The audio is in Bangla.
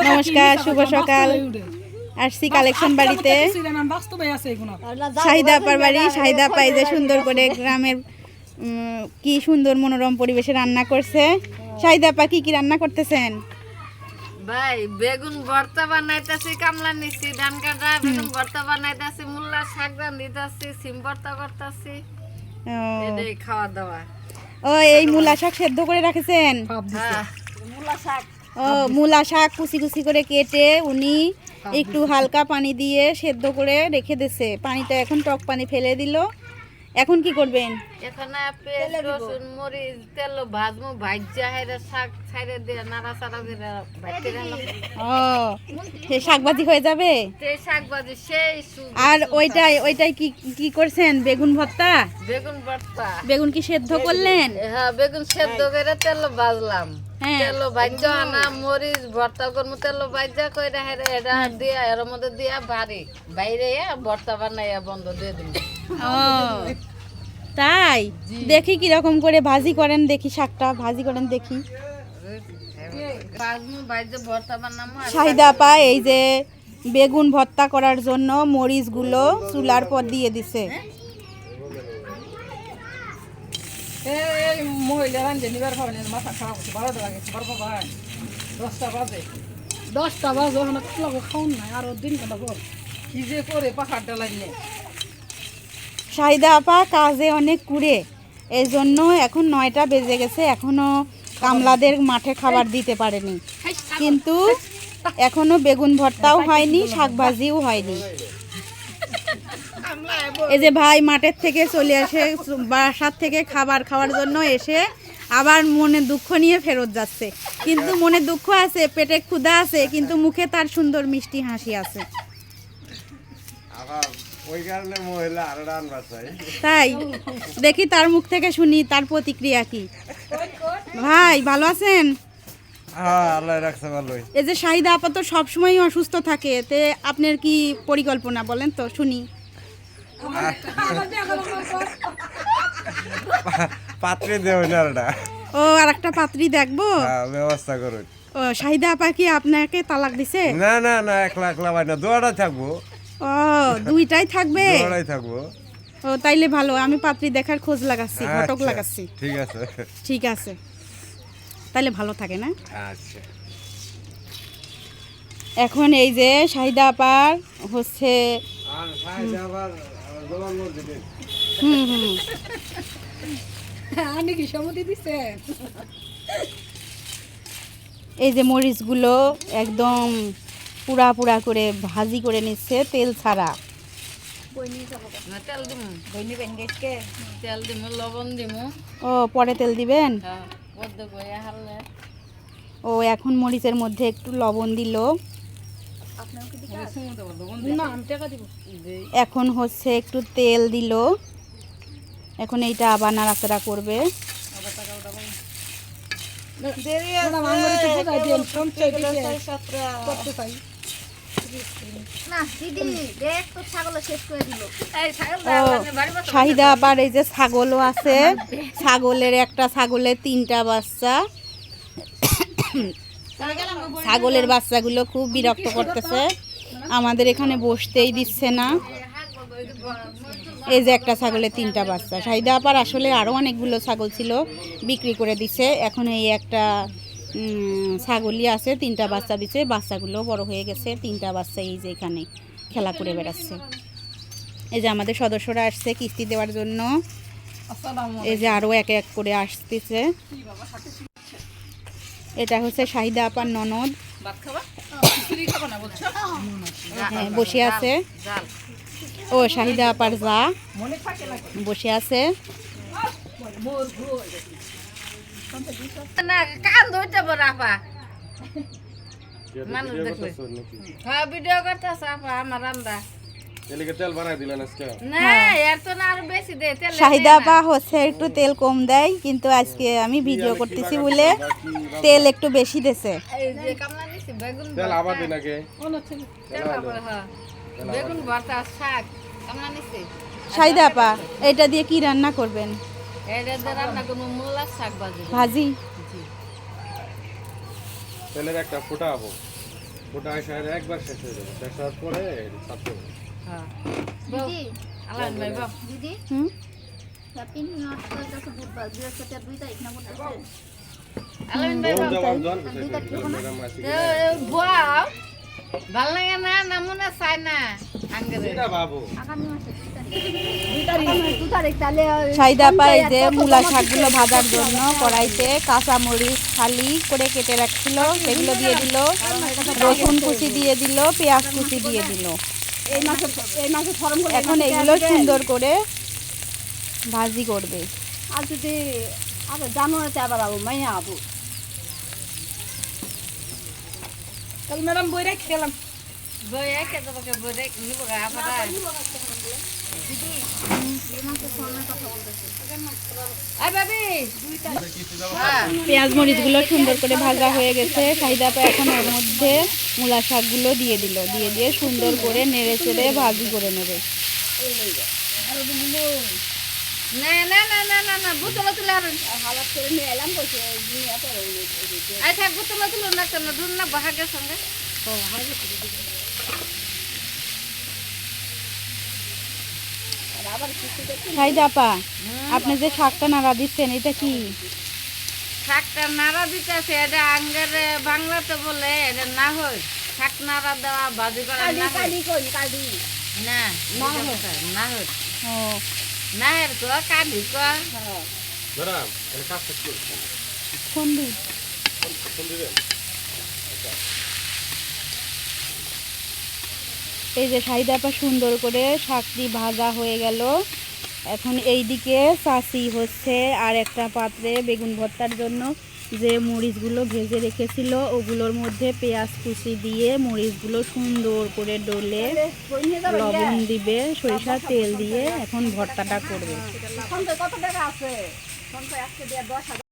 নমস্কার, শুভ সকাল। আসছি কালেকশন বাড়িতে, শাহিদা আপার বাড়ি। শাহিদা আপা এই যে সুন্দর করে গ্রামের কি সুন্দর মনোরম পরিবেশে রান্না করছে। শাহিদা আপা কি কি রান্না করতেছেন? ভাই বেগুন ভর্তা বানাইতেছি, কামলা নিছি, ধান কাটা বেগুন ভর্তা বানাইতেছি, মূলার শাক রান্ধিতেছি, সিম ভর্তা করতেছি, এটাই খাওয়া দাওয়া। ও এই মূলা শাক সেদ্ধ করে রাখেছেন? ও মূলা শাক কুচি কুচি করে কেটে উনি একটু হালকা পানি দিয়ে সেদ্ধ করে রেখে দিয়েছে। পানিটা এখন টক পানি ফেলে দিল। এখন কি করবেন? এখানে পেঁয়াজ রসুন মরিচ তেল ভাজমু, ভাজ্যা হেরে শাক ছাইরে দিয়ে নাড়া চাড়া দিয়ে ভাজতে গেলাম। ও সে শাকভাজি হয়ে যাবে। সেই শাক ভাজি সেই আর ওইটাই কি কি করছেন? বেগুন ভর্তা। বেগুন ভর্তা। বেগুন কি সেদ্ধ করলেন? হ্যাঁ, বেগুন সেদ্ধ করে তেল ভাজলাম। হ্যাঁ। তেল ভাজ্যা আনা মরিচ ভর্তা করবো, তেল ভাজ্যা করে হেরে এটা দিয়া এর মধ্যে দিয়া বাড়ি বাইরে ভর্তা বানাইয়া বন্ধ দিয়ে দিন। ও তাই, দেখি কিরকম করে ভাজি করেন, দেখি শাকটা ভাজি করেন দেখি। শাহিদা আপা এই যে বেগুন ভর্তা করার জন্য মরিচগুলো চুলার পর দিয়ে দিছে। দশটা বাজে খাওন নাই আর দিন কি যে করে পাখারটা লাগিয়ে। শাহিদা আপা কাজে অনেক কুড়ে, এই জন্য এখন 9টা বেজে গেছে, এখনো কামলাদের মাঠে খাবার দিতে পারেনি। কিন্তু এখনো বেগুন ভর্তাও হয়নি, শাকভাজিও হয়নি। এই যে ভাই মাঠের থেকে চলে আসে, বাসার থেকে খাবার খাওয়ার জন্য এসে আবার মনে দুঃখ নিয়ে ফেরত যাচ্ছে। কিন্তু মনে দুঃখ আছে, পেটে ক্ষুধা আছে, কিন্তু মুখে তার সুন্দর মিষ্টি হাসি আছে। তাই দেখি তার মুখ থেকে শুনি তার প্রতিক্রিয়া কি। ভাই ভালো আছেন? এই যে শাহিদা আপা তো সবসময় অসুস্থ থাকে, তে আপনার কি পরিকল্পনা বলেন তো শুনি। পাত্রী দেও না। ও আর একটা পাত্রী দেখবো, ব্যবস্থা করুন। ও শাহিদা আপা কি আপনাকে তালাক দিছে? না না না, একলা একলা ভাই না, দুয়াটাই থাকবো। ও দুইটাই থাকবে? দুয়াটাই থাকবো। ও তাইলে ভালো, আমি পাত্রী দেখার খোঁজ লাগাচ্ছি, ঘটক আচ্ছা, লাগাচ্ছি। ঠিক আছে ঠিক আছে, তাইলে ভালো থাকে না। আচ্ছা এখন এই যে শাহিদা আপার হচ্ছে আমি কি সম্মতি দিছে? এই যে মরিচগুলো একদম পুরা পুরা করে ভাজি করে নিচ্ছে, তেল ছাড়া। তেল দিমু তেল দিমু লবণ দিমু। ও পরে তেল দিবেন? হারলে ও এখন মরিচের মধ্যে একটু লবণ দিল। এখন হচ্ছে একটু তেল দিল। এখন এইটা আবার নাড়াচাড়া করবে। শাহিদা আবার এই যে ছাগলও আছে, ছাগলের একটা ছাগলের 3টা বাচ্চা। ছাগলের বাচ্চাগুলো খুব বিরক্ত করতেছে, আমাদের এখানে বসতেই দিচ্ছে না। এই যে একটা ছাগলের 3টা বাচ্চা। শাহিদা আপার আসলে আরও অনেকগুলো ছাগল ছিল, বিক্রি করে দিছে। এখন এই একটা ছাগলই আছে, 3টা বাচ্চা দিচ্ছে। বাচ্চাগুলো বড় হয়ে গেছে, 3টা বাচ্চা এই যে এখানে খেলা করে বেড়াচ্ছে। এই যে আমাদের সদস্যরা আসছে কিস্তি দেওয়ার জন্য। এই যে আরও এক এক করে আসতেছে। এটা হচ্ছে শাহিদা আপার ননদ, হ্যাঁ বসে আছে। ও শাহিদা আপার যা বসে আছে। না কান ধরতে বড় আপা মানুষ দেখলে। হ্যাঁ ভিডিও করতেছে আপা আমার রান্না। তেল বানাই দিলেন আজকে? না এর তো না আরো বেশি দেয় তেল। শাহিদা আপা হচ্ছে একটু তেল কম দেয়, কিন্তু আজকে আমি ভিডিও করতেছি বলে তেল একটু বেশি দেছে। এই যে কামলা নিছি বেগুন তেল আবার দিন আগে। তেল আবার হ্যাঁ বেগুন ভর্তা শাক কামলা নিছি। শাহিদা আপা এটা দিয়ে কি রান্না করবেন? এটা দিয়ে রান্না করব মূলার শাক ভাজি। ভাজি। তেলের একটা ফোঁটা হবো, ফোঁটা এসে একবার শেষ হয়ে যাবে, শেষ হওয়ার পরে ছাড়তে হবে। হ্যাঁ বউ আলান ভাই বউ দিদি হুম হ্যাপি নিউ ইয়ার তো এটা তো বুধবার বৃহস্পতিবার 2 তারিখ না করতেছে আলান ভাই কোন বউ জবাব জন ম্যাডাম আছে বউ ভাল লাগে না নামুনা চাই না আঙ্গরে কিনা বাবু আগামী মাসে 2 তারিখ তাহলে সাইদা পাই যে মূলা শাকগুলো ভাজার জন্য কড়াইতে কাঁচা মরিচ খালি করে কেটে রাখছিল সেগুলো দিয়ে দিল, রসুন কুচি দিয়ে দিল, পেঁয়াজ কুচি দিয়ে দিল। এই মাসে ফর্ম করে এখন এগুলো সুন্দর করে ভাজি করবে। আর যদি আবার জানুয়ারিতে আবার আবু মাইয়া আবু তাহলে ম্যাডাম বইরা খেলাম বউ একে তোমাকে বউ নিব গা আপনারা দিদি এই মাসে ফর্মের কথা বলতেছে আই ভাবি হ্যাঁ পেঁয়াজ মরিচগুলো সুন্দর করে ভাজা হয়ে গেছে। সাইদা আপা এখন ওর মধ্যে মূলা শাকগুলো দিয়ে দিল, দিয়ে দিয়ে সুন্দর করে নেড়ে চেড়ে ভাজি করে নেবে। না না না না না না বুতলা তুলে আর হালাত করে নিয়ে এলাম কইছে দুনিয়া তো আই থাক বুতলা তুলো না কেন দুন না বাহাগের সঙ্গে সাইদা আপা আপনি যে শাকটা নাড়া দিচ্ছেন এটা কি? শাকটা নাড়া দিতেছে এটা আঙ্গের বাংলাতে বলে এটা না হয় শাক নাড়া দেওয়া ভাজি করা না হয় কালি কই কালি না না হয় ও না এর কো কাঁদি কো ম্যাডাম তাহলে কাজ শেষ করুন, ফোন দি। ফোন দিবেন। এই যে সাইদা আপা সুন্দর করে শাকটি ভাজা হয়ে গেল। এখন এইদিকে চাষি হচ্ছে আর একটা পাত্রে বেগুন ভর্তার জন্য যে মরিচগুলো ভেজে রেখেছিল ওগুলোর মধ্যে পেঁয়াজ কুচি দিয়ে মরিচগুলো সুন্দর করে ডলে কই নিয়ে যাবেন লবণ দিবে, সরিষার তেল দিয়ে এখন ভর্তাটা করবে। সঞ্চয় কত টাকা আছে সঞ্চয় আজকে দিয়ে 10,000